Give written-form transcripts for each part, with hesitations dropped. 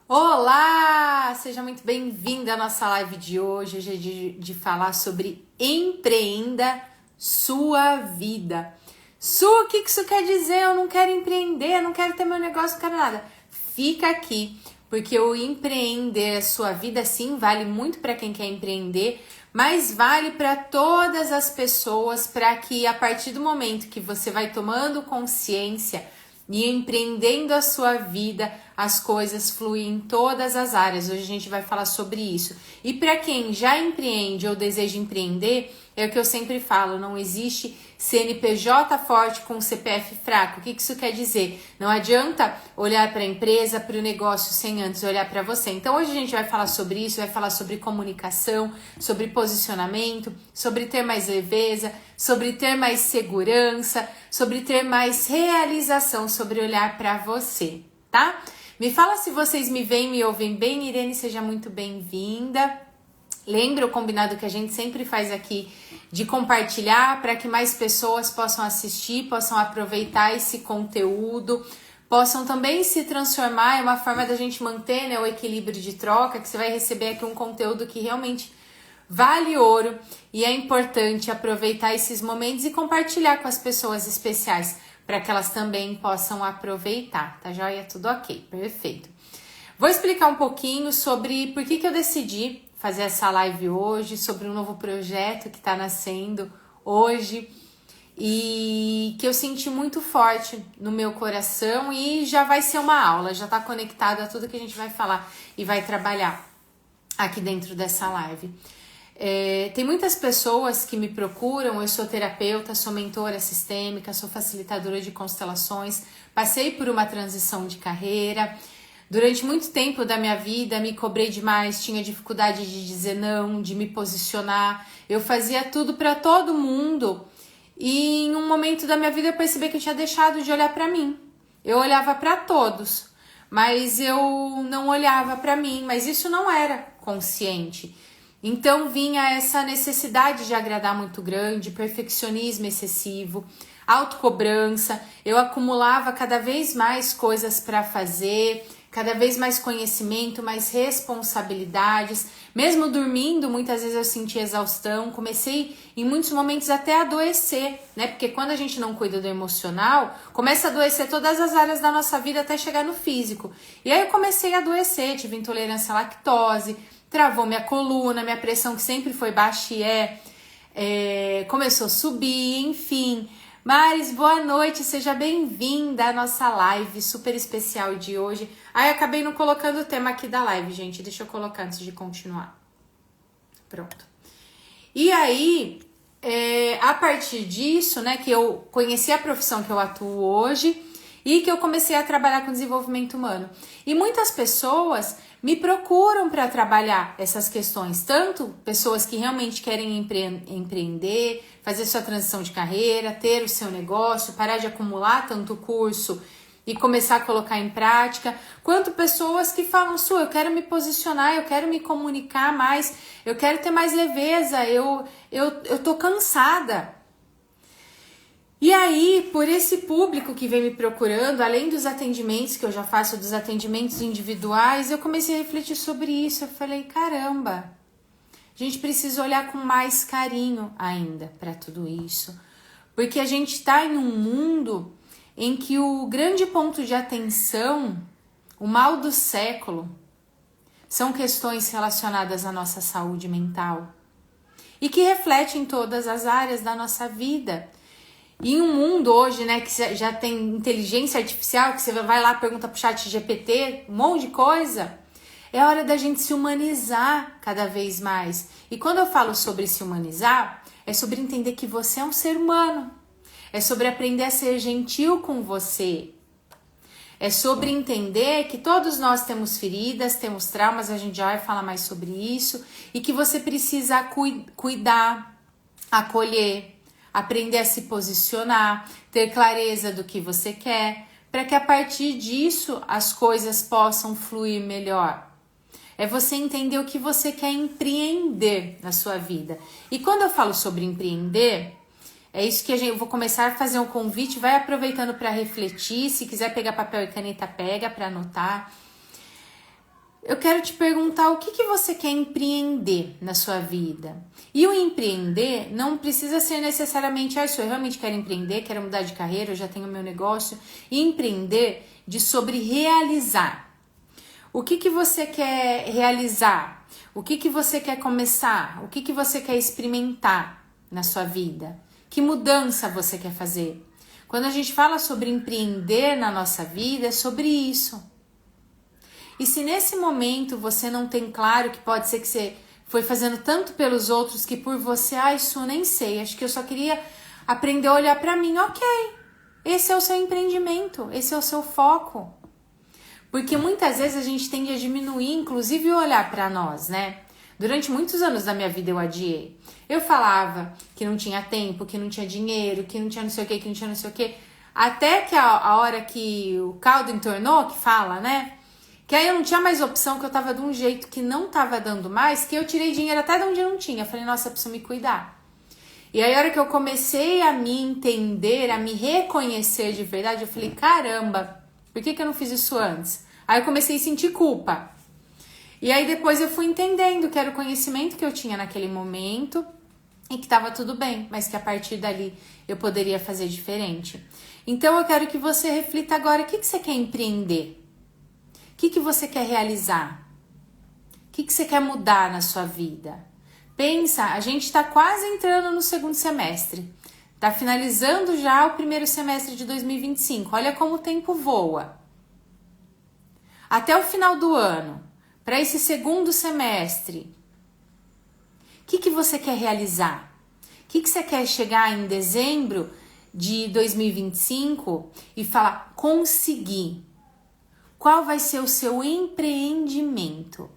Olá! Seja muito bem-vinda à nossa live de hoje. Hoje é de falar sobre empreenda sua vida. O que isso quer dizer? Eu não quero empreender, não quero ter meu negócio, não quero nada. Fica aqui, porque o empreender a sua vida, sim, vale muito para quem quer empreender, mas vale para todas as pessoas, para que a partir do momento que você vai tomando consciência e empreendendo a sua vida, as coisas fluem em todas as áreas. Hoje a gente vai falar sobre isso. E para quem já empreende ou deseja empreender, é o que eu sempre falo, não existe CNPJ forte com CPF fraco. O que isso quer dizer? Não adianta olhar para a empresa, para o negócio, sem antes olhar para você. Então hoje a gente vai falar sobre isso, vai falar sobre comunicação, sobre posicionamento, sobre ter mais leveza, sobre ter mais segurança, sobre ter mais realização, sobre olhar para você, tá? Me fala se vocês me veem, me ouvem bem. Irene, seja muito bem-vinda. Lembra o combinado que a gente sempre faz aqui de compartilhar para que mais pessoas possam assistir, possam aproveitar esse conteúdo, possam também se transformar. É uma forma da gente manter, né, o equilíbrio de troca, que você vai receber aqui um conteúdo que realmente vale ouro e é importante aproveitar esses momentos e compartilhar com as pessoas especiais para que elas também possam aproveitar, tá joia? Tudo ok, perfeito. Vou explicar um pouquinho sobre por que eu decidi fazer essa live hoje, sobre um novo projeto que está nascendo hoje e que eu senti muito forte no meu coração e já vai ser uma aula, já está conectado a tudo que a gente vai falar e vai trabalhar aqui dentro dessa live. Tem muitas pessoas que me procuram, eu sou terapeuta, sou mentora sistêmica, sou facilitadora de constelações, passei por uma transição de carreira. Durante muito tempo da minha vida me cobrei demais, tinha dificuldade de dizer não, de me posicionar. Eu fazia tudo para todo mundo e em um momento da minha vida eu percebi que eu tinha deixado de olhar para mim. Eu olhava para todos, mas eu não olhava para mim, mas isso não era consciente. Então vinha essa necessidade de agradar muito grande, perfeccionismo excessivo, autocobrança. Eu acumulava cada vez mais coisas para fazer, cada vez mais conhecimento, mais responsabilidades. Mesmo dormindo, muitas vezes eu sentia exaustão. Comecei, em muitos momentos, até a adoecer, né? Porque quando a gente não cuida do emocional, começa a adoecer todas as áreas da nossa vida até chegar no físico. E aí eu comecei a adoecer, tive intolerância à lactose, travou minha coluna, minha pressão que sempre foi baixa começou a subir, enfim. Maris, boa noite, seja bem-vinda à nossa live super especial de hoje. Aí acabei não colocando o tema aqui da live, gente, deixa eu colocar antes de continuar. Pronto. E aí, a partir disso, né, que eu conheci a profissão que eu atuo hoje e que eu comecei a trabalhar com desenvolvimento humano. E muitas pessoas me procuram para trabalhar essas questões, tanto pessoas que realmente querem empreender, fazer sua transição de carreira, ter o seu negócio, parar de acumular tanto curso e começar a colocar em prática, quanto pessoas que falam, eu quero me posicionar, eu quero me comunicar mais, eu quero ter mais leveza, eu tô cansada. E aí, por esse público que vem me procurando, além dos atendimentos que eu já faço, dos atendimentos individuais, eu comecei a refletir sobre isso. Eu falei, caramba, a gente precisa olhar com mais carinho ainda para tudo isso. Porque a gente está em um mundo em que o grande ponto de atenção, o mal do século, são questões relacionadas à nossa saúde mental. E que refletem em todas as áreas da nossa vida. E em um mundo hoje, né, que já tem inteligência artificial, que você vai lá, pergunta pro chat GPT, um monte de coisa, é hora da gente se humanizar cada vez mais. E quando eu falo sobre se humanizar, é sobre entender que você é um ser humano. É sobre aprender a ser gentil com você. É sobre entender que todos nós temos feridas, temos traumas, a gente já vai falar mais sobre isso, e que você precisa cuidar, acolher, aprender a se posicionar, ter clareza do que você quer, para que a partir disso as coisas possam fluir melhor. É você entender o que você quer empreender na sua vida. E quando eu falo sobre empreender, é isso que eu vou começar a fazer um convite, vai aproveitando para refletir, se quiser pegar papel e caneta, pega para anotar. eu quero te perguntar o que você quer empreender na sua vida. E o empreender não precisa ser necessariamente, se eu realmente quero empreender, quero mudar de carreira, eu já tenho meu negócio. E empreender sobre realizar. O que você quer realizar? O que você quer começar? O que você quer experimentar na sua vida? Que mudança você quer fazer? Quando a gente fala sobre empreender na nossa vida, é sobre isso. E se nesse momento você não tem claro, que pode ser que você foi fazendo tanto pelos outros que por você, isso eu nem sei, acho que eu só queria aprender a olhar para mim, ok. Esse é o seu empreendimento, esse é o seu foco. Porque muitas vezes a gente tende a diminuir, inclusive, o olhar para nós, né? Durante muitos anos da minha vida eu adiei. Eu falava que não tinha tempo, que não tinha dinheiro, que não tinha não sei o que, que não tinha não sei o que. Até que a hora que o caldo entornou, que fala, né? Que aí eu não tinha mais opção, que eu tava de um jeito que não tava dando mais, que eu tirei dinheiro até de onde eu não tinha. Eu falei, nossa, eu preciso me cuidar. E aí a hora que eu comecei a me entender, a me reconhecer de verdade, eu falei, caramba, por que eu não fiz isso antes? Aí eu comecei a sentir culpa. E aí depois eu fui entendendo que era o conhecimento que eu tinha naquele momento e que tava tudo bem, mas que a partir dali eu poderia fazer diferente. Então eu quero que você reflita agora, o que você quer empreender? O que você quer realizar? O que você quer mudar na sua vida? Pensa, a gente está quase entrando no segundo semestre. Está finalizando já o primeiro semestre de 2025. Olha como o tempo voa. Até o final do ano, para esse segundo semestre, o que você quer realizar? O que você quer chegar em dezembro de 2025 e falar, consegui? Qual vai ser o seu empreendimento?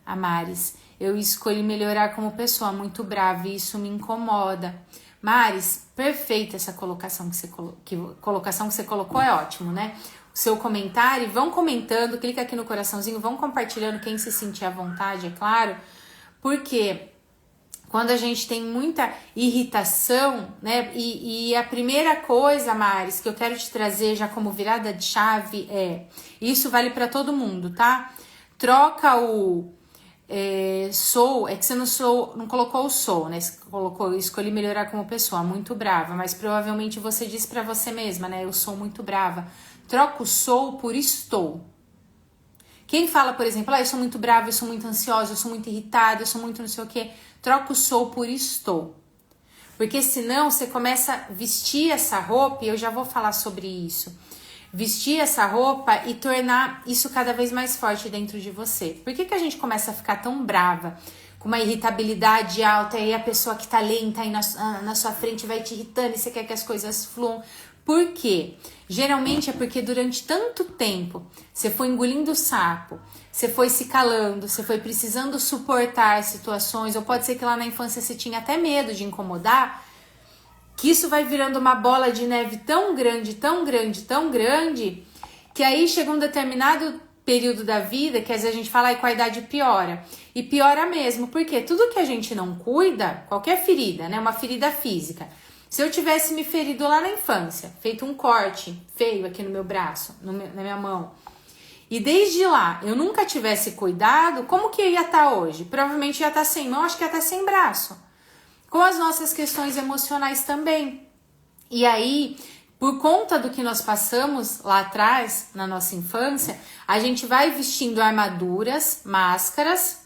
Maris, eu escolhi melhorar como pessoa, muito brava e isso me incomoda. Maris, perfeita essa colocação que você colocou, é ótimo, né? O seu comentário, vão comentando, clica aqui no coraçãozinho, vão compartilhando quem se sentir à vontade, é claro, porque quando a gente tem muita irritação, né? E a primeira coisa, Maris, que eu quero te trazer já como virada de chave isso vale para todo mundo, tá? Troca o sou, é que você não colocou o sou, né? Você colocou, escolhi melhorar como pessoa, muito brava, mas provavelmente você disse para você mesma, né? Eu sou muito brava. Troca o sou por estou. Quem fala, por exemplo, eu sou muito brava, eu sou muito ansiosa, eu sou muito irritada, eu sou muito não sei o que, troca o sou por estou. Porque senão você começa a vestir essa roupa, e eu já vou falar sobre isso. Vestir essa roupa e tornar isso cada vez mais forte dentro de você. Por que a gente começa a ficar tão brava, com uma irritabilidade alta, e aí a pessoa que tá lenta aí na sua frente vai te irritando e você quer que as coisas fluam? Por quê? Geralmente é porque durante tanto tempo você foi engolindo o sapo, você foi se calando, você foi precisando suportar situações, ou pode ser que lá na infância você tinha até medo de incomodar, que isso vai virando uma bola de neve tão grande, tão grande, tão grande, que aí chega um determinado período da vida que às vezes a gente fala, com a idade piora. E piora mesmo, porque tudo que a gente não cuida, qualquer ferida, né, uma ferida física, se eu tivesse me ferido lá na infância, feito um corte feio aqui no meu braço, na minha mão, e desde lá eu nunca tivesse cuidado, como que eu ia estar hoje? Provavelmente ia estar sem mão, acho que ia estar sem braço. Com as nossas questões emocionais também. E aí, por conta do que nós passamos lá atrás, na nossa infância, a gente vai vestindo armaduras, máscaras,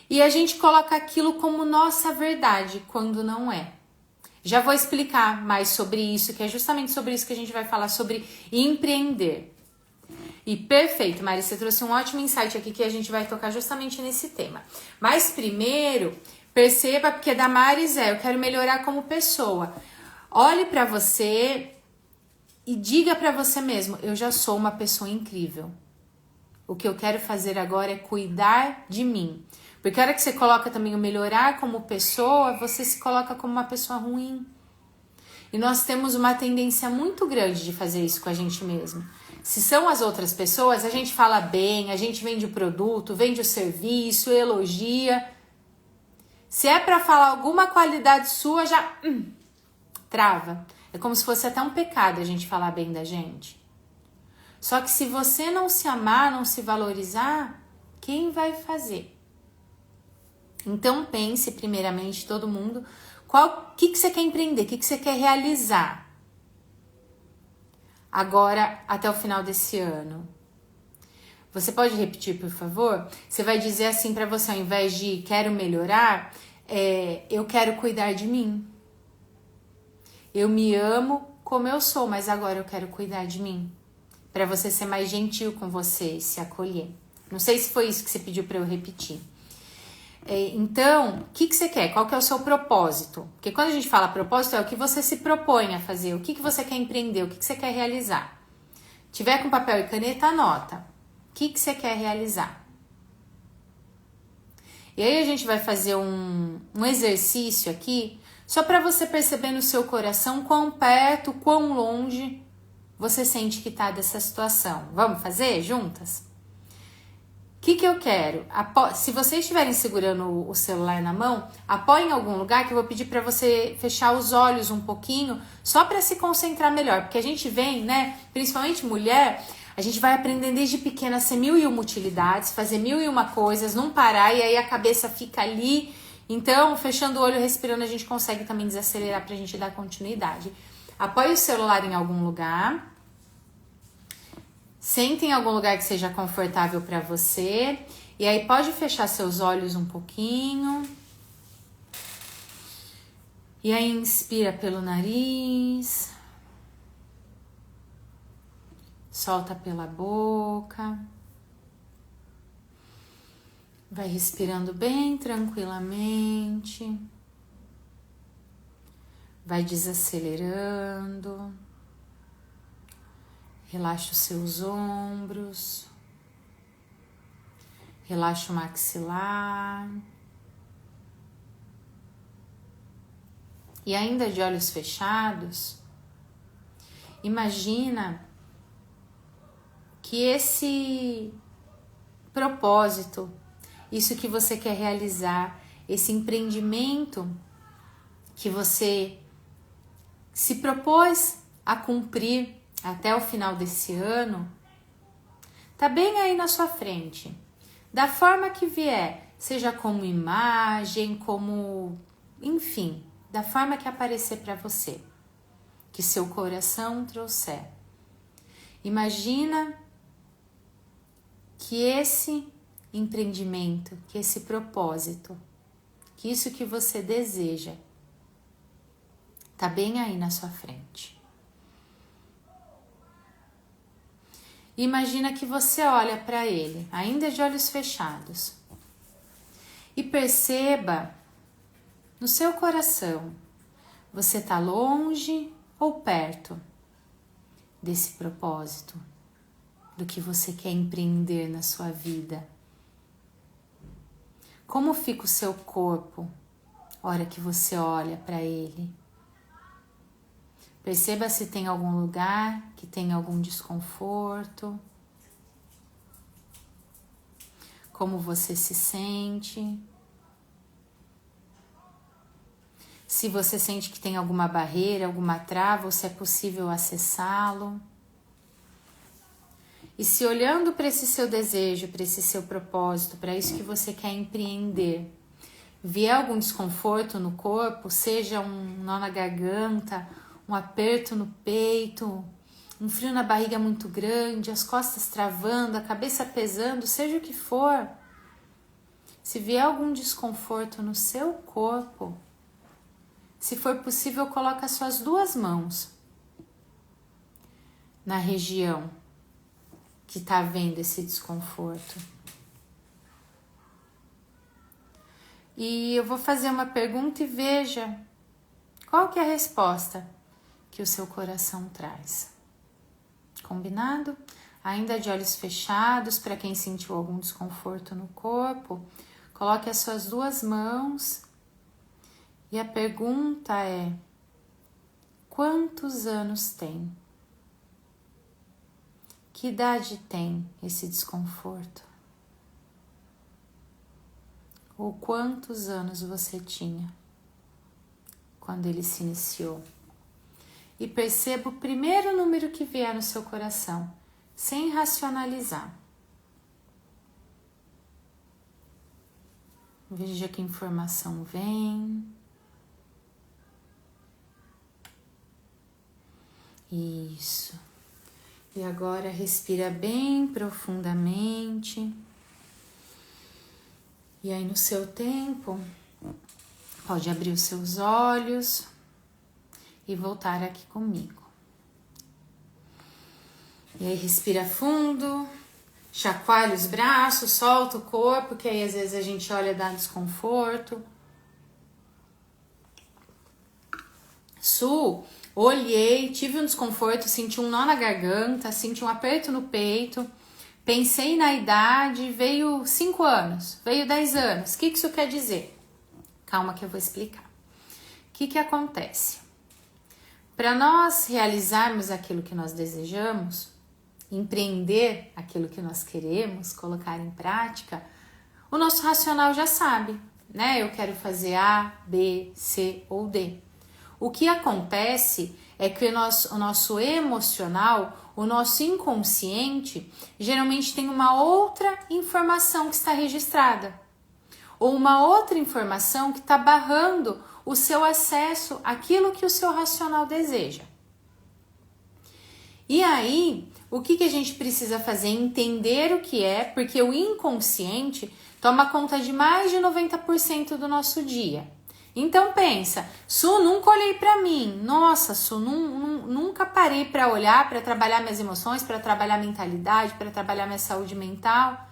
e a gente coloca aquilo como nossa verdade, quando não é. Já vou explicar mais sobre isso, que é justamente sobre isso que a gente vai falar, sobre empreender. E perfeito, Mari, você trouxe um ótimo insight aqui que a gente vai tocar justamente nesse tema. Mas primeiro, perceba, porque da Maris eu quero melhorar como pessoa. Olhe para você e diga para você mesmo, eu já sou uma pessoa incrível. O que eu quero fazer agora é cuidar de mim. Porque a hora que você coloca também o melhorar como pessoa, você se coloca como uma pessoa ruim. E nós temos uma tendência muito grande de fazer isso com a gente mesmo. Se são as outras pessoas, a gente fala bem, a gente vende o produto, vende o serviço, elogia. Se é para falar alguma qualidade sua, já trava. É como se fosse até um pecado a gente falar bem da gente. Só que se você não se amar, não se valorizar, Quem vai fazer? Então pense primeiramente todo mundo, o que você quer empreender, o que você quer realizar agora até o final desse ano. Você pode repetir, por favor? Você vai dizer assim para você, ao invés de quero melhorar, eu quero cuidar de mim. Eu me amo como eu sou, mas agora eu quero cuidar de mim. Para você ser mais gentil com você e se acolher. Não sei se foi isso que você pediu para eu repetir. Então, o que você quer? Qual que é o seu propósito? Porque quando a gente fala propósito, é o que você se propõe a fazer, o que você quer empreender, o que você quer realizar. Tiver com papel e caneta, anota. O que você quer realizar? E aí a gente vai fazer um exercício aqui, só para você perceber no seu coração quão perto, quão longe você sente que tá dessa situação. Vamos fazer juntas? O que eu quero? Se vocês estiverem segurando o celular na mão, apoie em algum lugar que eu vou pedir para você fechar os olhos um pouquinho, só para se concentrar melhor. Porque a gente vem, né, principalmente mulher, a gente vai aprendendo desde pequena a ser 1001 utilidades, fazer 1001 coisas, não parar e aí a cabeça fica ali. Então, fechando o olho, respirando, a gente consegue também desacelerar pra gente dar continuidade. Apoie o celular em algum lugar. Sente em algum lugar que seja confortável para você. E aí pode fechar seus olhos um pouquinho. E aí inspira pelo nariz. Solta pela boca. Vai respirando bem tranquilamente. Vai desacelerando. Relaxa os seus ombros. Relaxa o maxilar. E ainda de olhos fechados, imagina que esse propósito, isso que você quer realizar, esse empreendimento que você se propôs a cumprir até o final desse ano, tá bem aí na sua frente. Da forma que vier, seja como imagem, como, enfim, da forma que aparecer para você, que seu coração trouxer. Imagina que esse empreendimento, que esse propósito, que isso que você deseja, tá bem aí na sua frente. Imagina que você olha para ele, ainda de olhos fechados, e perceba no seu coração, você tá longe ou perto desse propósito, do que você quer empreender na sua vida. Como fica o seu corpo a hora que você olha para ele? Perceba se tem algum lugar que tem algum desconforto. Como você se sente. Se você sente que tem alguma barreira, alguma trava, ou se é possível acessá-lo. E se olhando para esse seu desejo, para esse seu propósito, para isso que você quer empreender, vier algum desconforto no corpo, seja um nó na garganta, um aperto no peito, um frio na barriga muito grande, as costas travando, a cabeça pesando, seja o que for. Se vier algum desconforto no seu corpo, se for possível, coloque as suas duas mãos na região que está vendo esse desconforto. E eu vou fazer uma pergunta e veja qual que é a resposta que o seu coração traz. Combinado? Ainda de olhos fechados, para quem sentiu algum desconforto no corpo, coloque as suas duas mãos e a pergunta é: quantos anos tem? Que idade tem esse desconforto? Ou quantos anos você tinha quando ele se iniciou? E perceba o primeiro número que vier no seu coração, sem racionalizar. Veja que informação vem. Isso. E agora respira bem profundamente. E aí no seu tempo, pode abrir os seus olhos e voltar aqui comigo. E aí respira fundo, chacoalha os braços, solta o corpo, que aí às vezes a gente olha e dá desconforto. Olhei, tive um desconforto, senti um nó na garganta, senti um aperto no peito, pensei na idade, veio 5 anos, veio 10 anos. O que isso quer dizer? Calma que eu vou explicar. O que acontece? Para nós realizarmos aquilo que nós desejamos, empreender aquilo que nós queremos, colocar em prática, o nosso racional já sabe, né? Eu quero fazer A, B, C ou D. O que acontece é que o nosso emocional, o nosso inconsciente, geralmente tem uma outra informação que está registrada. Ou uma outra informação que está barrando o seu acesso àquilo que o seu racional deseja. E aí, o que a gente precisa fazer? Entender o que é, porque o inconsciente toma conta de mais de 90% do nosso dia. Então pensa, Su, nunca olhei para mim. Nossa, Su, nunca parei para olhar, para trabalhar minhas emoções, para trabalhar a mentalidade, para trabalhar minha saúde mental.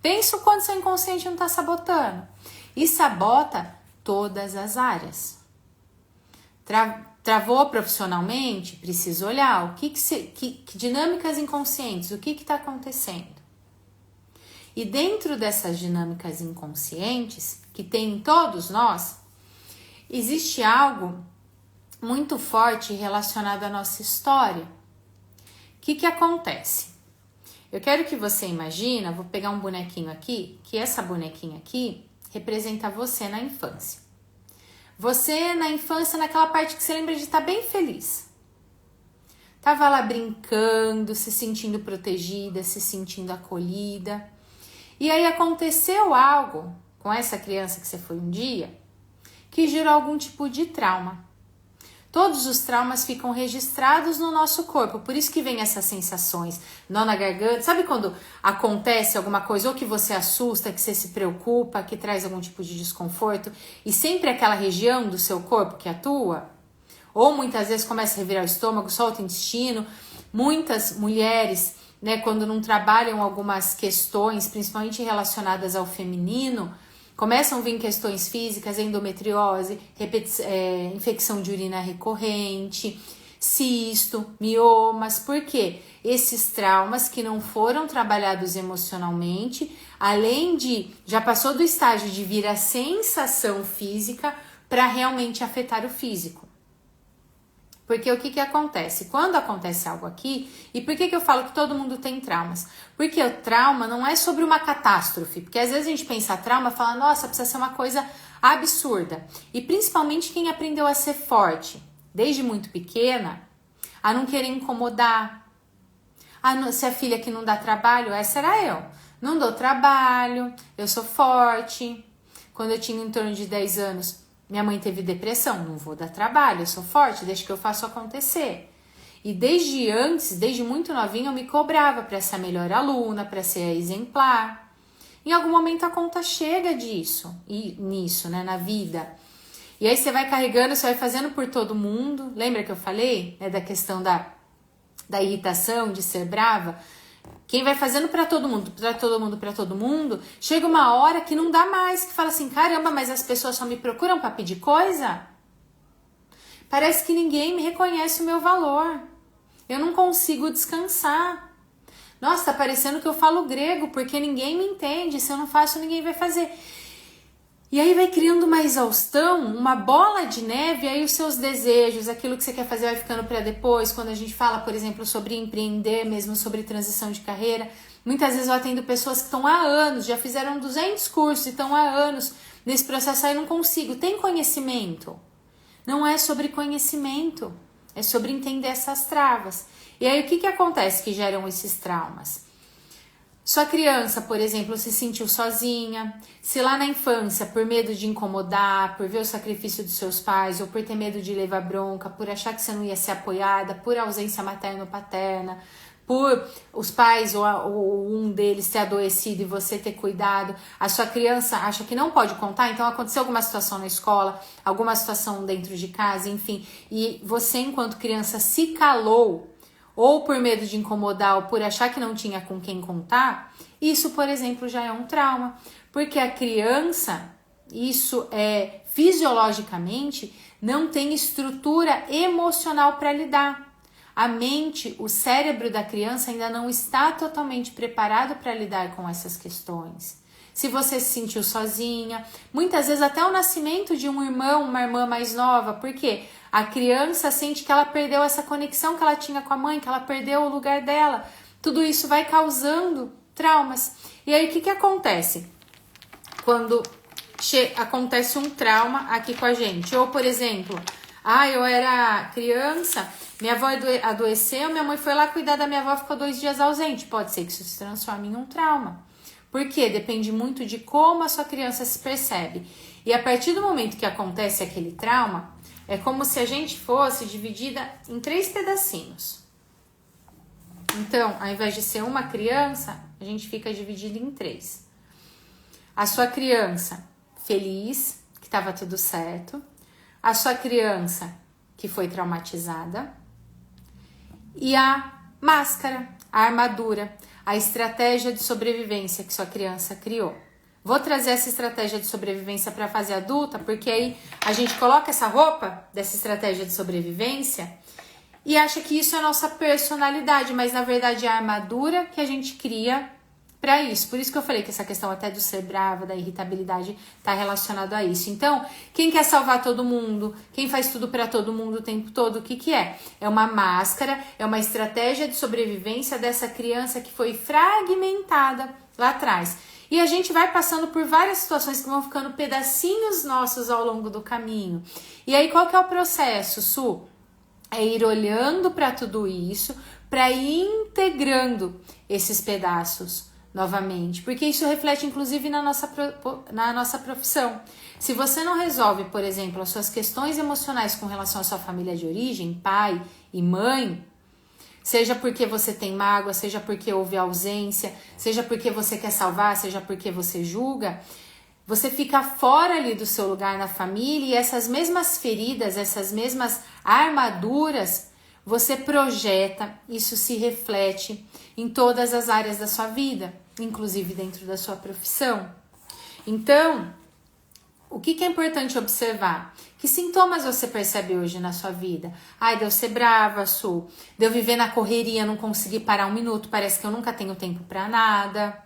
Pensa o quanto seu inconsciente não está sabotando. E sabota todas as áreas. Travou profissionalmente? Precisa olhar. Que dinâmicas inconscientes? O que está acontecendo? E dentro dessas dinâmicas inconscientes, que tem em todos nós, existe algo muito forte relacionado à nossa história. O que acontece? Eu quero que você imagine, vou pegar um bonequinho aqui, que essa bonequinha aqui representa você na infância. Você na infância, naquela parte que você lembra de estar bem feliz. Tava lá brincando, se sentindo protegida, se sentindo acolhida. E aí aconteceu algo com essa criança que você foi um dia, que gerou algum tipo de trauma. Todos os traumas ficam registrados no nosso corpo, por isso que vem essas sensações, nó na garganta. Sabe quando acontece alguma coisa, ou que você assusta, que você se preocupa, que traz algum tipo de desconforto, e sempre aquela região do seu corpo que atua? Ou muitas vezes começa a revirar o estômago, solta o intestino. Muitas mulheres, né, quando não trabalham algumas questões, principalmente relacionadas ao feminino, começam a vir questões físicas, endometriose, infecção de urina recorrente, cisto, miomas. Por quê? Esses traumas que não foram trabalhados emocionalmente, além de, já passou do estágio de vir a sensação física para realmente afetar o físico. Porque o que acontece? Quando acontece algo aqui, e por que eu falo que todo mundo tem traumas? Porque o trauma não é sobre uma catástrofe, porque às vezes a gente pensa trauma e fala, nossa, precisa ser uma coisa absurda. E principalmente quem aprendeu a ser forte, desde muito pequena, a não querer incomodar. Se a filha que não dá trabalho, essa era eu. Não dou trabalho, eu sou forte. Quando eu tinha em torno de 10 anos, minha mãe teve depressão, não vou dar trabalho, eu sou forte, deixa que eu faço acontecer. E desde muito novinha, eu me cobrava para ser a melhor aluna, para ser a exemplar. Em algum momento a conta chega nisso, né, na vida. E aí você vai carregando, você vai fazendo por todo mundo. Lembra que eu falei, né, da questão da irritação, de ser brava? Quem vai fazendo para todo mundo, chega uma hora que não dá mais, que fala assim, caramba, mas as pessoas só me procuram para pedir coisa? Parece que ninguém me reconhece o meu valor. Eu não consigo descansar. Nossa, tá parecendo que eu falo grego, porque ninguém me entende. Se eu não faço, ninguém vai fazer. E aí vai criando uma exaustão, uma bola de neve, e aí os seus desejos, aquilo que você quer fazer vai ficando para depois. Quando a gente fala, por exemplo, sobre empreender, mesmo sobre transição de carreira, muitas vezes eu atendo pessoas que estão há anos, já fizeram 200 cursos e estão há anos nesse processo, aí não consigo. Tem conhecimento? Não é sobre conhecimento, é sobre entender essas travas. E aí o que acontece que geram esses traumas? Sua criança, por exemplo, se sentiu sozinha, se lá na infância, por medo de incomodar, por ver o sacrifício dos seus pais, ou por ter medo de levar bronca, por achar que você não ia ser apoiada, por ausência materna ou paterna, por os pais ou um deles ter adoecido e você ter cuidado, a sua criança acha que não pode contar, então aconteceu alguma situação na escola, alguma situação dentro de casa, enfim, e você enquanto criança se calou, ou por medo de incomodar, ou por achar que não tinha com quem contar, isso, por exemplo, já é um trauma. Porque a criança, isso é fisiologicamente, não tem estrutura emocional para lidar. A mente, o cérebro da criança ainda não está totalmente preparado para lidar com essas questões. Se você se sentiu sozinha, muitas vezes até o nascimento de um irmão, uma irmã mais nova, porque a criança sente que ela perdeu essa conexão que ela tinha com a mãe, que ela perdeu o lugar dela. Tudo isso vai causando traumas. E aí o que acontece? Quando acontece um trauma aqui com a gente, ou por exemplo, eu era criança, minha avó adoeceu, minha mãe foi lá cuidar da minha avó, ficou 2 dias ausente. Pode ser que isso se transforme em um trauma. Porque depende muito de como a sua criança se percebe. E a partir do momento que acontece aquele trauma, é como se a gente fosse dividida em 3 pedacinhos. Então, ao invés de ser uma criança, a gente fica dividido em 3. A sua criança feliz, que estava tudo certo. A sua criança que foi traumatizada. E a máscara, a armadura, a estratégia de sobrevivência que sua criança criou. Vou trazer essa estratégia de sobrevivência para a fase adulta, porque aí a gente coloca essa roupa dessa estratégia de sobrevivência e acha que isso é a nossa personalidade, mas na verdade é a armadura que a gente cria para isso. Por isso que eu falei que essa questão até do ser brava, da irritabilidade, está relacionado a isso. Então, quem quer salvar todo mundo, quem faz tudo para todo mundo o tempo todo, o que é? É uma máscara, é uma estratégia de sobrevivência dessa criança que foi fragmentada lá atrás. E a gente vai passando por várias situações que vão ficando pedacinhos nossos ao longo do caminho. E aí, qual que é o processo, Su? É ir olhando para tudo isso, para ir integrando esses pedaços novamente, porque isso reflete inclusive na nossa profissão. Se você não resolve, por exemplo, as suas questões emocionais com relação à sua família de origem, pai e mãe, seja porque você tem mágoa, seja porque houve ausência, seja porque você quer salvar, seja porque você julga, você fica fora ali do seu lugar na família e essas mesmas feridas, essas mesmas armaduras, você projeta, isso se reflete em todas as áreas da sua vida, inclusive dentro da sua profissão. Então, o que é importante observar? Que sintomas você percebe hoje na sua vida? De eu ser brava, Su. De eu viver na correria, não conseguir parar 1 minuto, parece que eu nunca tenho tempo pra nada.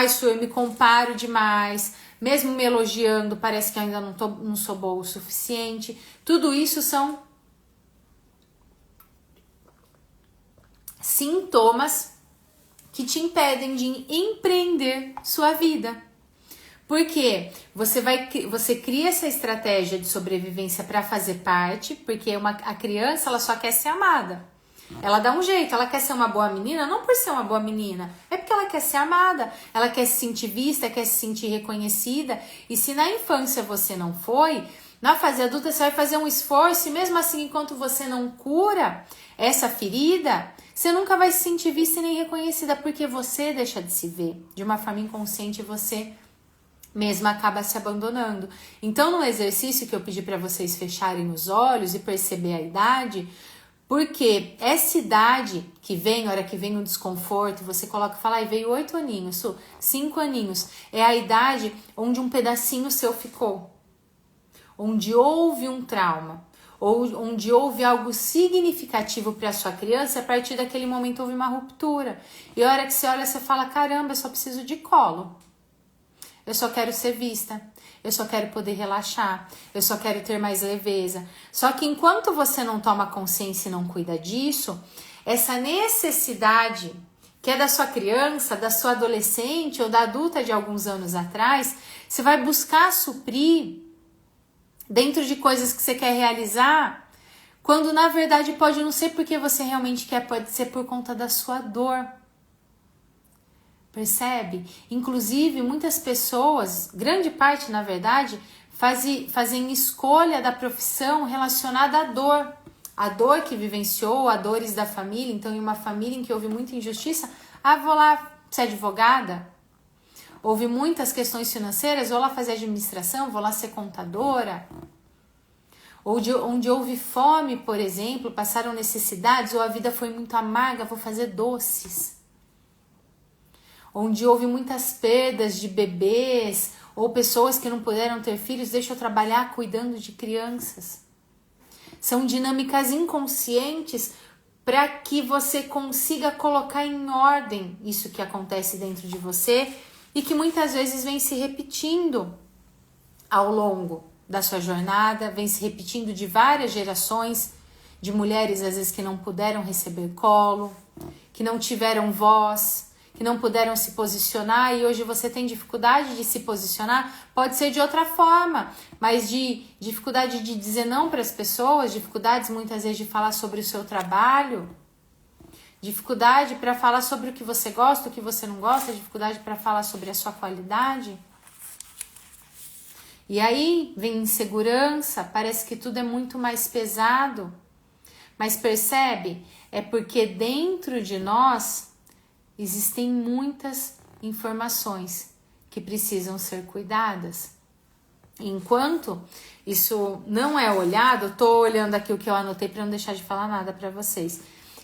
Su, eu me comparo demais. Mesmo me elogiando, parece que eu ainda não sou boa o suficiente. Tudo isso são sintomas que te impedem de empreender sua vida. Porque você cria essa estratégia de sobrevivência para fazer parte, porque a criança ela só quer ser amada. Ela dá um jeito, ela quer ser uma boa menina, não por ser uma boa menina, é porque ela quer ser amada, ela quer se sentir vista, quer se sentir reconhecida. E se na infância você não foi, na fase adulta você vai fazer um esforço e mesmo assim, enquanto você não cura essa ferida, você nunca vai se sentir vista e nem reconhecida, porque você deixa de se ver. De uma forma inconsciente, você mesma acaba se abandonando. Então, no exercício que eu pedi para vocês fecharem os olhos e perceber a idade, porque essa idade que vem, a hora que vem um desconforto, você coloca e fala, veio 8 aninhos, 5 aninhos, é a idade onde um pedacinho seu ficou, onde houve um trauma, ou onde houve algo significativo para a sua criança, a partir daquele momento houve uma ruptura. E a hora que você olha, você fala, caramba, eu só preciso de colo. Eu só quero ser vista, eu só quero poder relaxar, eu só quero ter mais leveza. Só que enquanto você não toma consciência e não cuida disso, essa necessidade que é da sua criança, da sua adolescente ou da adulta de alguns anos atrás, você vai buscar suprir dentro de coisas que você quer realizar, quando na verdade pode não ser porque você realmente quer, pode ser por conta da sua dor. Percebe? Inclusive, muitas pessoas, grande parte na verdade, fazem escolha da profissão relacionada à dor. A dor que vivenciou, a dores da família. Então, em uma família em que houve muita injustiça, vou lá ser advogada. Houve muitas questões financeiras, vou lá fazer administração, vou lá ser contadora. Onde houve fome, por exemplo, passaram necessidades, ou a vida foi muito amarga, vou fazer doces. Onde houve muitas perdas de bebês, ou pessoas que não puderam ter filhos, deixa eu trabalhar cuidando de crianças. São dinâmicas inconscientes para que você consiga colocar em ordem isso que acontece dentro de você e que muitas vezes vem se repetindo ao longo da sua jornada, vem se repetindo de várias gerações de mulheres, às vezes, que não puderam receber colo, que não tiveram voz, que não puderam se posicionar e hoje você tem dificuldade de se posicionar, pode ser de outra forma, mas de dificuldade de dizer não para as pessoas, dificuldades muitas vezes de falar sobre o seu trabalho, dificuldade para falar sobre o que você gosta, o que você não gosta, dificuldade para falar sobre a sua qualidade. E aí vem insegurança, parece que tudo é muito mais pesado, mas percebe? É porque dentro de nós existem muitas informações que precisam ser cuidadas. Enquanto isso não é olhado, eu tô olhando aqui o que eu anotei para não deixar de falar nada para vocês.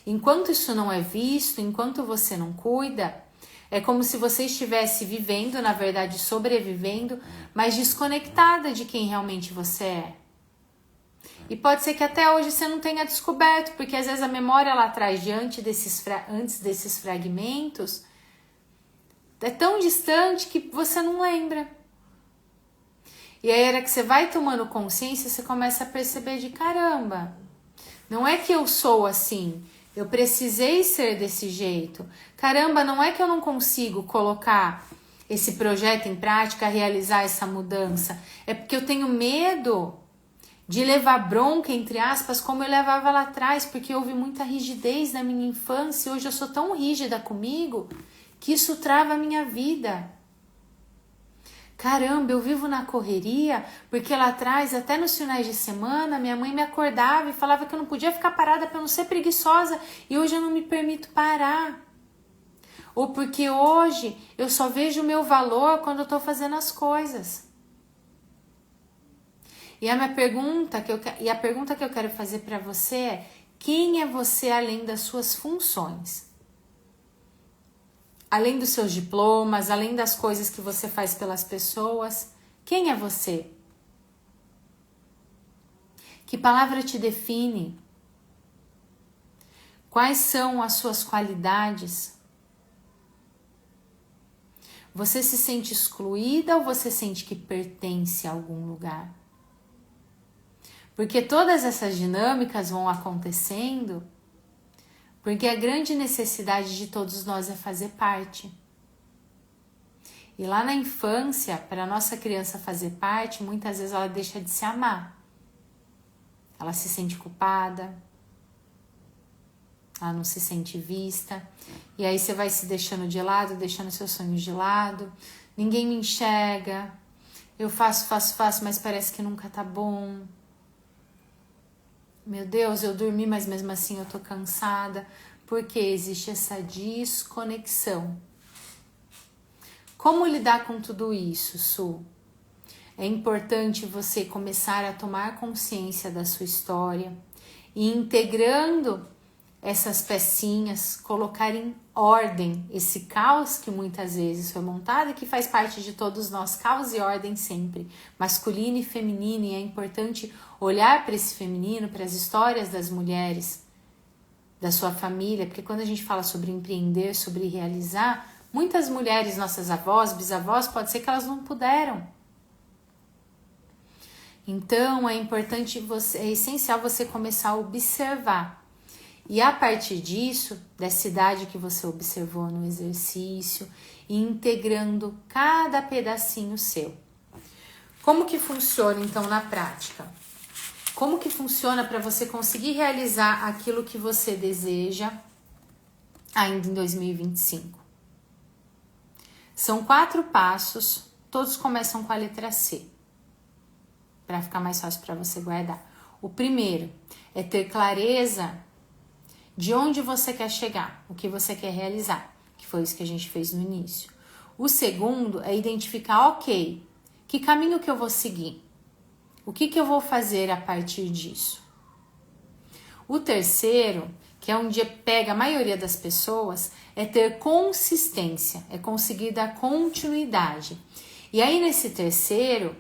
Enquanto isso não é visto, enquanto você não cuida, é como se você estivesse vivendo, na verdade sobrevivendo, mas desconectada de quem realmente você é. E pode ser que até hoje você não tenha descoberto, porque às vezes a memória lá atrás, antes desses fragmentos, é tão distante que você não lembra. E aí, a hora que você vai tomando consciência, você começa a perceber de caramba, não é que eu sou assim, eu precisei ser desse jeito. Caramba, não é que eu não consigo colocar esse projeto em prática, realizar essa mudança. É porque eu tenho medo de levar bronca, entre aspas, como eu levava lá atrás, porque houve muita rigidez na minha infância. Hoje eu sou tão rígida comigo que isso trava a minha vida. Caramba, eu vivo na correria, porque lá atrás, até nos finais de semana, minha mãe me acordava e falava que eu não podia ficar parada para não ser preguiçosa, e hoje eu não me permito parar. Ou porque hoje eu só vejo o meu valor quando eu estou fazendo as coisas. E a pergunta que eu quero fazer para você é: quem é você além das suas funções? Além dos seus diplomas, além das coisas que você faz pelas pessoas, quem é você? Que palavra te define? Quais são as suas qualidades? Você se sente excluída ou você sente que pertence a algum lugar? Porque todas essas dinâmicas vão acontecendo porque a grande necessidade de todos nós é fazer parte. E lá na infância, para a nossa criança fazer parte, muitas vezes ela deixa de se amar. Ela se sente culpada, ela não se sente vista. E aí você vai se deixando de lado, deixando seus sonhos de lado. Ninguém me enxerga. Eu faço, mas parece que nunca tá bom. Meu Deus, eu dormi, mas mesmo assim eu tô cansada, porque existe essa desconexão. Como lidar com tudo isso, Su? É importante você começar a tomar consciência da sua história e integrando essas pecinhas, colocar em ordem esse caos que muitas vezes foi montado e que faz parte de todos nós, caos e ordem sempre, masculino e feminino, e é importante olhar para esse feminino, para as histórias das mulheres, da sua família, porque quando a gente fala sobre empreender, sobre realizar, muitas mulheres, nossas avós, bisavós, pode ser que elas não puderam. Então é importante é essencial você começar a observar. E a partir disso, dessa idade que você observou no exercício, integrando cada pedacinho seu. Como que funciona então na prática? Como que funciona para você conseguir realizar aquilo que você deseja ainda em 2025? São 4 passos, todos começam com a letra C, para ficar mais fácil para você guardar. O primeiro é ter clareza de onde você quer chegar, o que você quer realizar, que foi isso que a gente fez no início. O segundo é identificar, ok, que caminho que eu vou seguir? O que eu vou fazer a partir disso? O terceiro, que é onde pega a maioria das pessoas, é ter consistência, é conseguir dar continuidade. E aí nesse terceiro,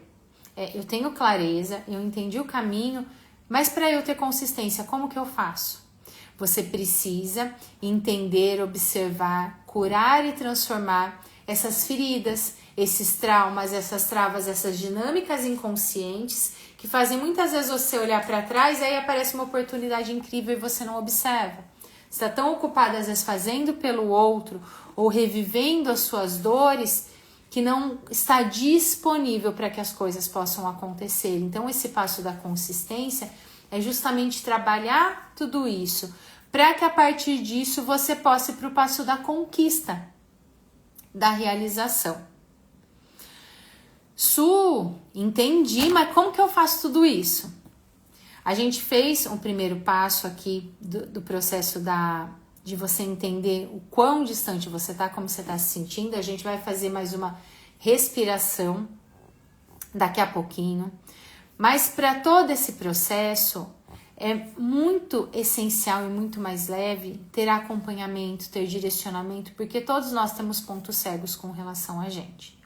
eu tenho clareza, eu entendi o caminho, mas para eu ter consistência, como que eu faço? Você precisa entender, observar, curar e transformar essas feridas, esses traumas, essas travas, essas dinâmicas inconscientes que fazem muitas vezes você olhar para trás e aí aparece uma oportunidade incrível e você não observa. Você está tão ocupado às vezes fazendo pelo outro ou revivendo as suas dores que não está disponível para que as coisas possam acontecer. Então esse passo da consistência é justamente trabalhar tudo isso para que a partir disso você possa ir para o passo da conquista, da realização. Entendi, mas como que eu faço tudo isso? A gente fez um primeiro passo aqui do processo de você entender o quão distante você está, como você está se sentindo. A gente vai fazer mais uma respiração daqui a pouquinho. Mas para todo esse processo, é muito essencial e muito mais leve ter acompanhamento, ter direcionamento, porque todos nós temos pontos cegos com relação a gente.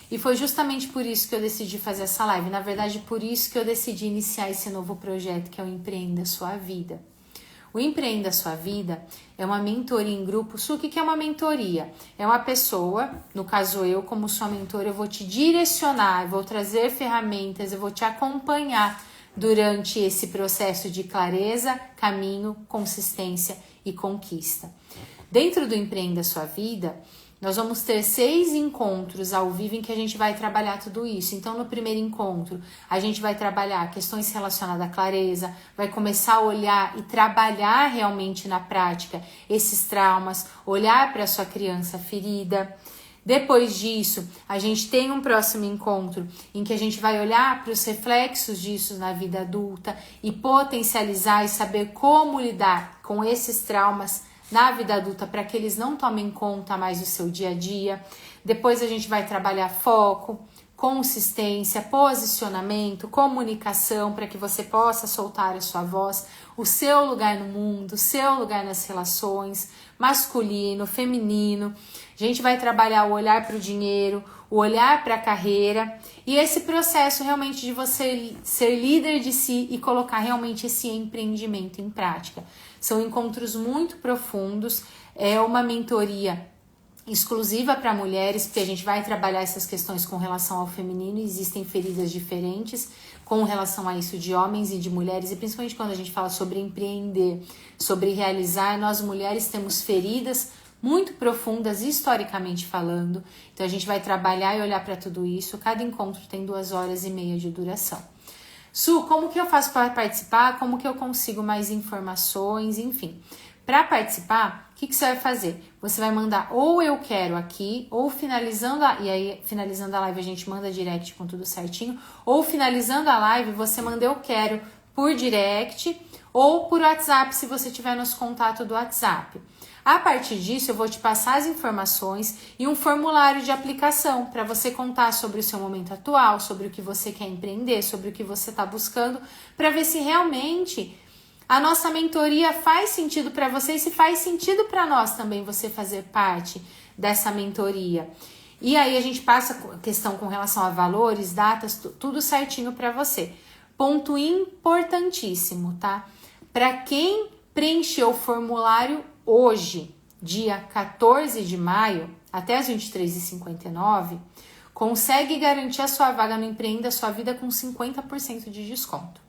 E foi justamente por isso que eu decidi fazer essa live. Na verdade, por isso que eu decidi iniciar esse novo projeto, que é o Empreenda Sua Vida. O Empreenda Sua Vida é uma mentoria em grupo. O que é uma mentoria? É uma pessoa, no caso eu, como sua mentora, eu vou te direcionar, eu vou trazer ferramentas, eu vou te acompanhar durante esse processo de clareza, caminho, consistência e conquista. Dentro do Empreenda Sua Vida, nós vamos ter 6 encontros ao vivo em que a gente vai trabalhar tudo isso. Então, no primeiro encontro, a gente vai trabalhar questões relacionadas à clareza, vai começar a olhar e trabalhar realmente na prática esses traumas, olhar para a sua criança ferida. Depois disso, a gente tem um próximo encontro em que a gente vai olhar para os reflexos disso na vida adulta e potencializar e saber como lidar com esses traumas na vida adulta para que eles não tomem conta mais do seu dia a dia. Depois a gente vai trabalhar foco, consistência, posicionamento, comunicação para que você possa soltar a sua voz, o seu lugar no mundo, o seu lugar nas relações, masculino, feminino. A gente vai trabalhar o olhar para o dinheiro, o olhar para a carreira e esse processo realmente de você ser líder de si e colocar realmente esse empreendimento em prática. São encontros muito profundos, é uma mentoria exclusiva para mulheres, porque a gente vai trabalhar essas questões com relação ao feminino, existem feridas diferentes com relação a isso de homens e de mulheres, e principalmente quando a gente fala sobre empreender, sobre realizar, nós mulheres temos feridas muito profundas, historicamente falando, então a gente vai trabalhar e olhar para tudo isso. Cada encontro tem 2h30 de duração. Como que eu faço para participar? Como que eu consigo mais informações? Enfim, para participar, o que você vai fazer? Você vai mandar ou eu quero aqui, ou finalizando finalizando a live a gente manda direct com tudo certinho, ou finalizando a live você manda eu quero por direct ou por WhatsApp se você tiver nos contatos do WhatsApp. A partir disso, eu vou te passar as informações e um formulário de aplicação para você contar sobre o seu momento atual, sobre o que você quer empreender, sobre o que você está buscando, para ver se realmente a nossa mentoria faz sentido para você e se faz sentido para nós também você fazer parte dessa mentoria. E aí a gente passa a questão com relação a valores, datas, tudo certinho para você. Ponto importantíssimo, tá? Para quem preencheu o formulário hoje, dia 14 de maio, até as 23h59, consegue garantir a sua vaga no Empreenda Sua Vida com 50% de desconto.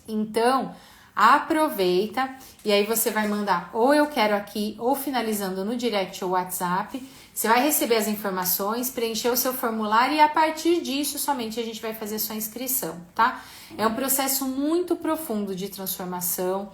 Então, aproveita e aí você vai mandar ou eu quero aqui, ou finalizando no direct ou WhatsApp. Você vai receber as informações, preencher o seu formulário e a partir disso somente a gente vai fazer sua inscrição, tá? É um processo muito profundo de transformação.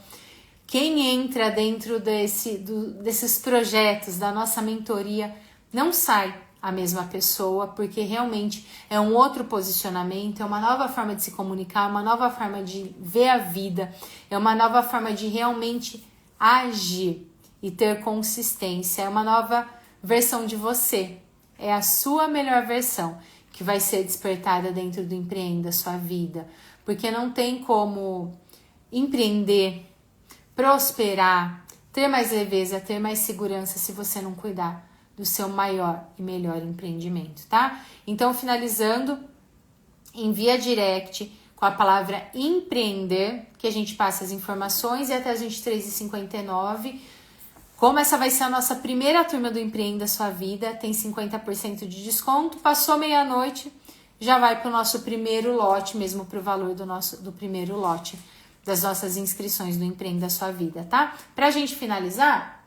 Quem entra dentro desses projetos da nossa mentoria não sai a mesma pessoa, porque realmente é um outro posicionamento, é uma nova forma de se comunicar, uma nova forma de ver a vida, é uma nova forma de realmente agir e ter consistência, é uma nova versão de você, é a sua melhor versão que vai ser despertada dentro do Empreenda Sua Vida, porque não tem como empreender, prosperar, ter mais leveza, ter mais segurança se você não cuidar do seu maior e melhor empreendimento, tá? Então, finalizando, envia direct com a palavra empreender, que a gente passa as informações, e até as 23h59. Como essa vai ser a nossa primeira turma do Empreenda Sua Vida, tem 50% de desconto. Passou meia-noite, já vai para o nosso primeiro lote, mesmo para o valor do primeiro lote das nossas inscrições do Empreenda Sua Vida, tá? Para a gente finalizar,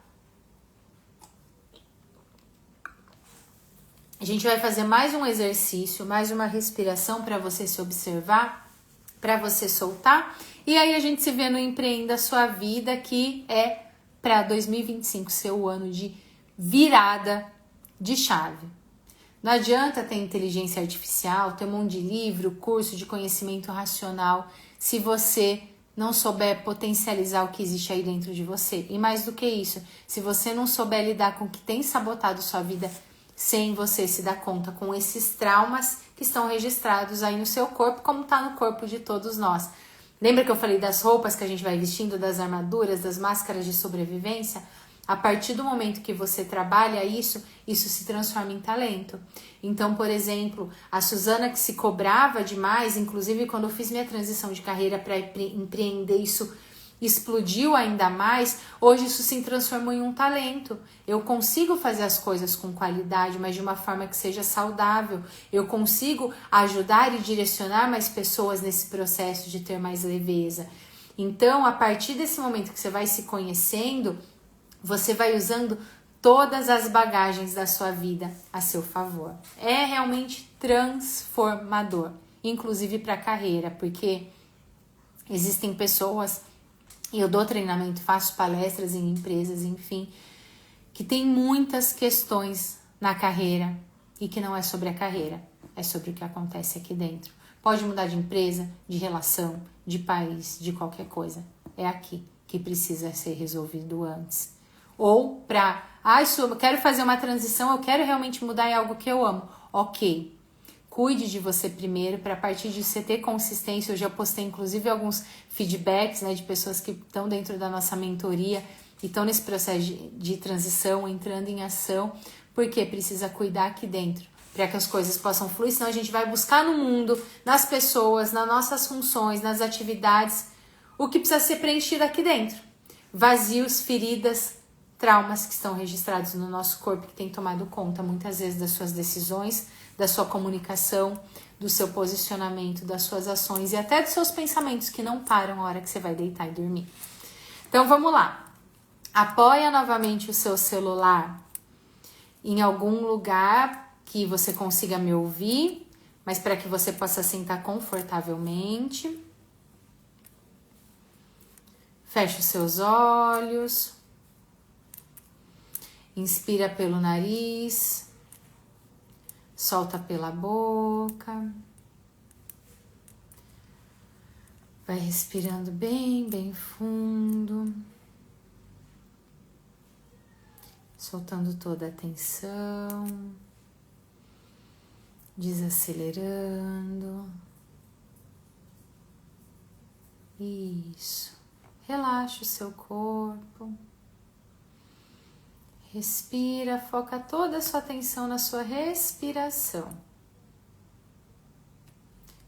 a gente vai fazer mais um exercício, mais uma respiração para você se observar, para você soltar. E aí a gente se vê no Empreenda Sua Vida, que é para 2025 ser o ano de virada de chave. Não adianta ter inteligência artificial, ter um monte de livro, curso de conhecimento racional, se você não souber potencializar o que existe aí dentro de você. E mais do que isso, se você não souber lidar com o que tem sabotado sua vida sem você se dar conta com esses traumas que estão registrados aí no seu corpo, como está no corpo de todos nós. Lembra que eu falei das roupas que a gente vai vestindo, das armaduras, das máscaras de sobrevivência? A partir do momento que você trabalha isso se transforma em talento. Então, por exemplo, a Suzana que se cobrava demais, inclusive quando eu fiz minha transição de carreira para empreender, isso explodiu ainda mais, hoje isso se transformou em um talento. Eu consigo fazer as coisas com qualidade, mas de uma forma que seja saudável. Eu consigo ajudar e direcionar mais pessoas nesse processo de ter mais leveza. Então, a partir desse momento que você vai se conhecendo, você vai usando todas as bagagens da sua vida a seu favor. É realmente transformador, inclusive para a carreira, porque existem pessoas, e eu dou treinamento, faço palestras em empresas, enfim, que tem muitas questões na carreira e que não é sobre a carreira, é sobre o que acontece aqui dentro. Pode mudar de empresa, de relação, de país, de qualquer coisa. É aqui que precisa ser resolvido antes. Ou para, eu quero fazer uma transição, eu quero realmente mudar em algo que eu amo. Ok, cuide de você primeiro, para a partir de você ter consistência. Eu já postei inclusive alguns feedbacks, né, de pessoas que estão dentro da nossa mentoria e estão nesse processo de transição, entrando em ação, porque precisa cuidar aqui dentro, para que as coisas possam fluir, senão a gente vai buscar no mundo, nas pessoas, nas nossas funções, nas atividades, o que precisa ser preenchido aqui dentro. Vazios, feridas, traumas que estão registrados no nosso corpo, que tem tomado conta muitas vezes das suas decisões, da sua comunicação, do seu posicionamento, das suas ações e até dos seus pensamentos que não param a hora que você vai deitar e dormir. Então vamos lá. Apoia novamente o seu celular em algum lugar que você consiga me ouvir, mas para que você possa sentar confortavelmente. Feche os seus olhos. Inspira pelo nariz, solta pela boca. Vai respirando bem, bem fundo. Soltando toda a tensão. Desacelerando. Isso. Relaxa o seu corpo. Respira, foca toda a sua atenção na sua respiração.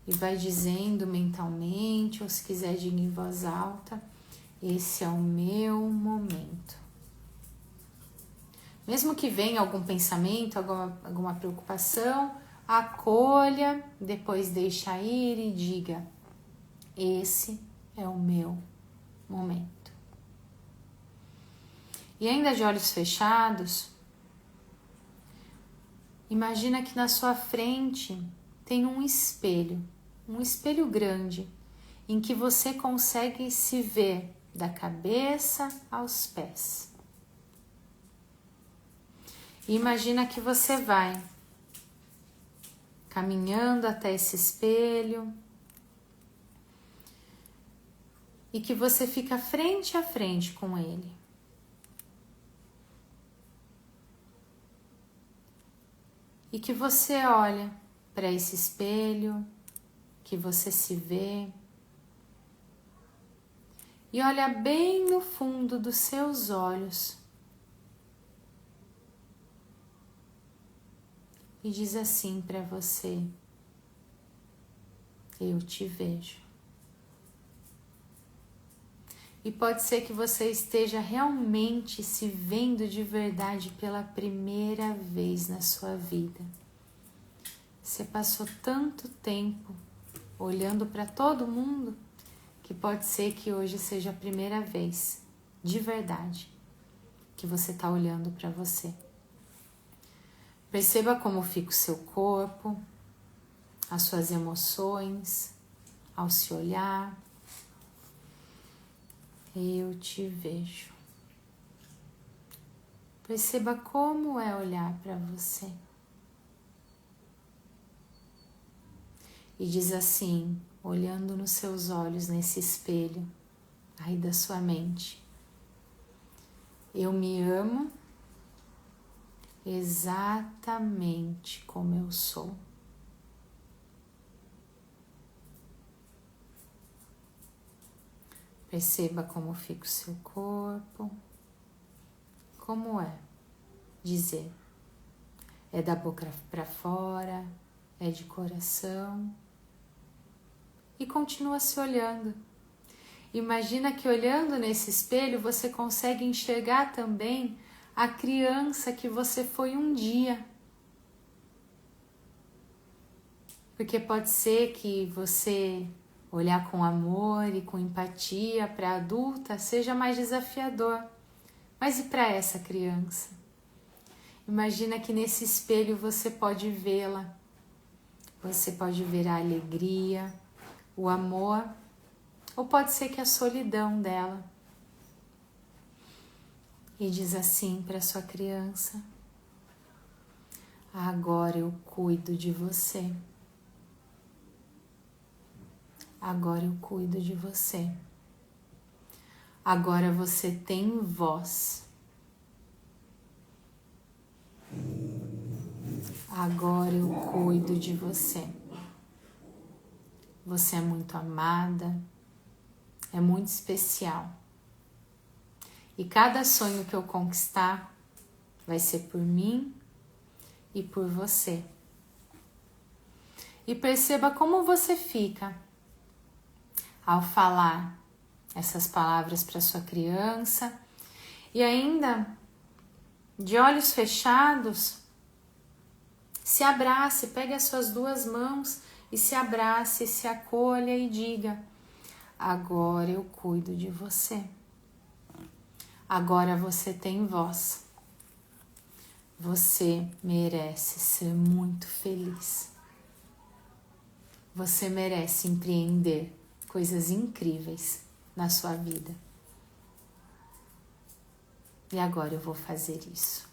E vai dizendo mentalmente, ou se quiser diga em voz alta, esse é o meu momento. Mesmo que venha algum pensamento, alguma preocupação, acolha, depois deixa ir e diga, esse é o meu momento. E ainda de olhos fechados, imagina que na sua frente tem um espelho grande, em que você consegue se ver da cabeça aos pés. E imagina que você vai caminhando até esse espelho e que você fica frente a frente com ele. E que você olha para esse espelho, que você se vê e olha bem no fundo dos seus olhos e diz assim para você: eu te vejo. E pode ser que você esteja realmente se vendo de verdade pela primeira vez na sua vida. Você passou tanto tempo olhando para todo mundo que pode ser que hoje seja a primeira vez, de verdade, que você está olhando para você. Perceba como fica o seu corpo, as suas emoções ao se olhar. Eu te vejo. Perceba como é olhar para você. E diz assim, olhando nos seus olhos nesse espelho, aí da sua mente: eu me amo exatamente como eu sou. Perceba como fica o seu corpo. Como é dizer? É da boca para fora? É de coração? E continua se olhando. Imagina que olhando nesse espelho você consegue enxergar também a criança que você foi um dia. Porque pode ser que você olhar com amor e com empatia para a adulta seja mais desafiador. Mas e para essa criança? Imagina que nesse espelho você pode vê-la. Você pode ver a alegria, o amor, ou pode ser que a solidão dela. E diz assim para sua criança: agora eu cuido de você. Agora eu cuido de você. Agora você tem voz. Agora eu cuido de você. Você é muito amada, é muito especial. E cada sonho que eu conquistar vai ser por mim e por você. E perceba como você fica ao falar essas palavras para sua criança e ainda de olhos fechados, se abrace, pegue as suas duas mãos e se abrace, se acolha e diga: agora eu cuido de você. Agora você tem voz. Você merece ser muito feliz. Você merece empreender coisas incríveis na sua vida. E agora eu vou fazer isso.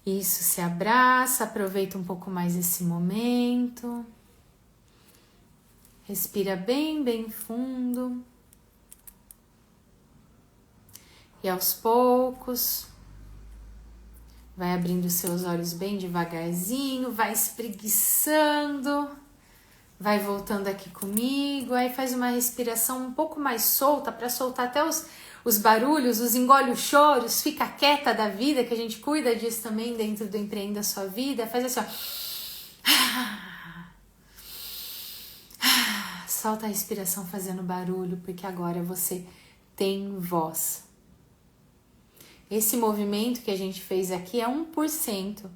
Isso, se abraça, aproveita um pouco mais esse momento. Respira bem, bem fundo. E aos poucos, vai abrindo seus olhos bem devagarzinho, vai espreguiçando, vai voltando aqui comigo, aí faz uma respiração um pouco mais solta para soltar até os barulhos, os engole os choros, fica quieta da vida, que a gente cuida disso também dentro do Empreenda a Sua Vida. Faz assim, ó. Solta a respiração fazendo barulho, porque agora você tem voz. Esse movimento que a gente fez aqui é 1%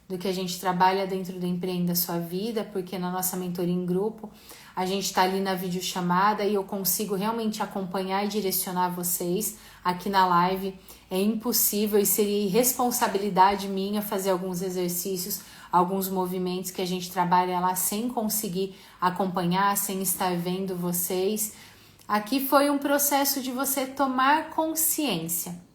do que a gente trabalha dentro do Empreenda a Sua Vida, porque na nossa mentoria em grupo, a gente está ali na videochamada e eu consigo realmente acompanhar e direcionar vocês. Aqui na live é impossível e seria irresponsabilidade minha fazer alguns exercícios, alguns movimentos que a gente trabalha lá sem conseguir acompanhar, sem estar vendo vocês. Aqui foi um processo de você tomar consciência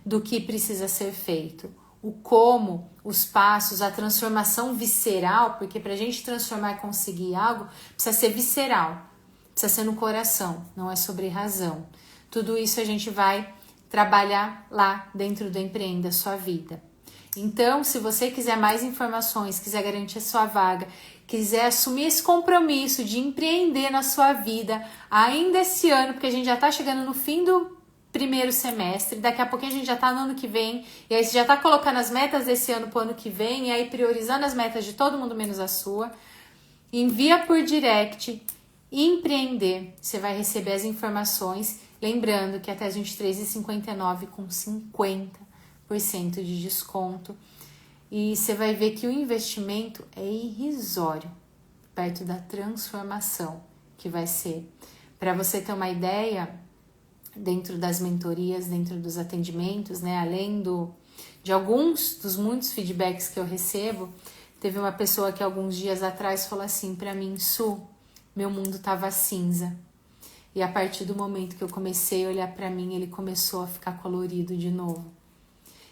do que precisa ser feito. o como, os passos, a transformação visceral, porque para a gente transformar e conseguir algo, precisa ser visceral, precisa ser no coração, não é sobre razão. Tudo isso a gente vai trabalhar lá dentro do Empreenda Sua Vida. Então, se você quiser mais informações, quiser garantir a sua vaga, quiser assumir esse compromisso de empreender na sua vida ainda esse ano, porque a gente já está chegando no fim do primeiro semestre, daqui a pouquinho a gente já está no ano que vem, e aí você já está colocando as metas desse ano para o ano que vem, e aí priorizando as metas de todo mundo menos a sua, envia por direct, empreender, você vai receber as informações, lembrando que até as 23h59 com 50% de desconto, e você vai ver que o investimento é irrisório perto da transformação que vai ser. Para você ter uma ideia, dentro das mentorias, dentro dos atendimentos, né, além de alguns dos muitos feedbacks que eu recebo, teve uma pessoa que alguns dias atrás falou assim para mim: Su, meu mundo tava cinza. E a partir do momento que eu comecei a olhar para mim, ele começou a ficar colorido de novo.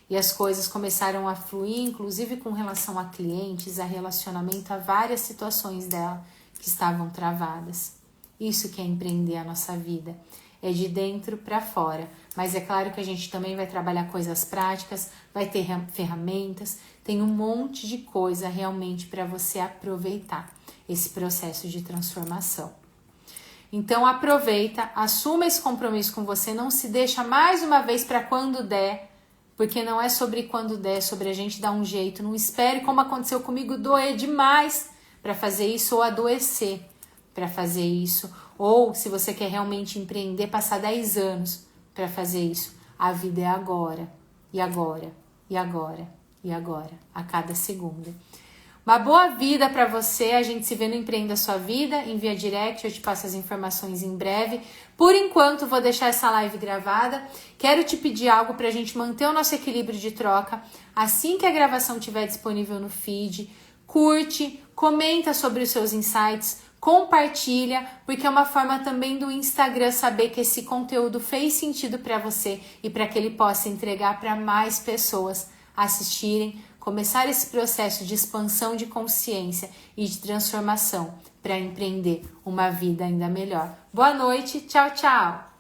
E as coisas começaram a fluir, inclusive com relação a clientes, a relacionamento, a várias situações dela que estavam travadas. Isso que é empreender a nossa vida. É de dentro para fora. Mas é claro que a gente também vai trabalhar coisas práticas, vai ter ferramentas, tem um monte de coisa realmente para você aproveitar esse processo de transformação. Então aproveita, assuma esse compromisso com você, não se deixa mais uma vez para quando der, porque não é sobre quando der, é sobre a gente dar um jeito. Não espere, como aconteceu comigo, doer demais para fazer isso ou adoecer para fazer isso. Ou se você quer realmente empreender, passar 10 anos para fazer isso. A vida é agora, e agora, e agora, e agora, a cada segunda. Uma boa vida para você, a gente se vê no Empreenda Sua Vida, envia direct, eu te passo as informações em breve. Por enquanto, vou deixar essa live gravada. Quero te pedir algo para a gente manter o nosso equilíbrio de troca. Assim que a gravação estiver disponível no feed, curte, comenta sobre os seus insights, compartilha, porque é uma forma também do Instagram saber que esse conteúdo fez sentido para você e para que ele possa entregar para mais pessoas assistirem, começar esse processo de expansão de consciência e de transformação para empreender uma vida ainda melhor. Boa noite, tchau, tchau!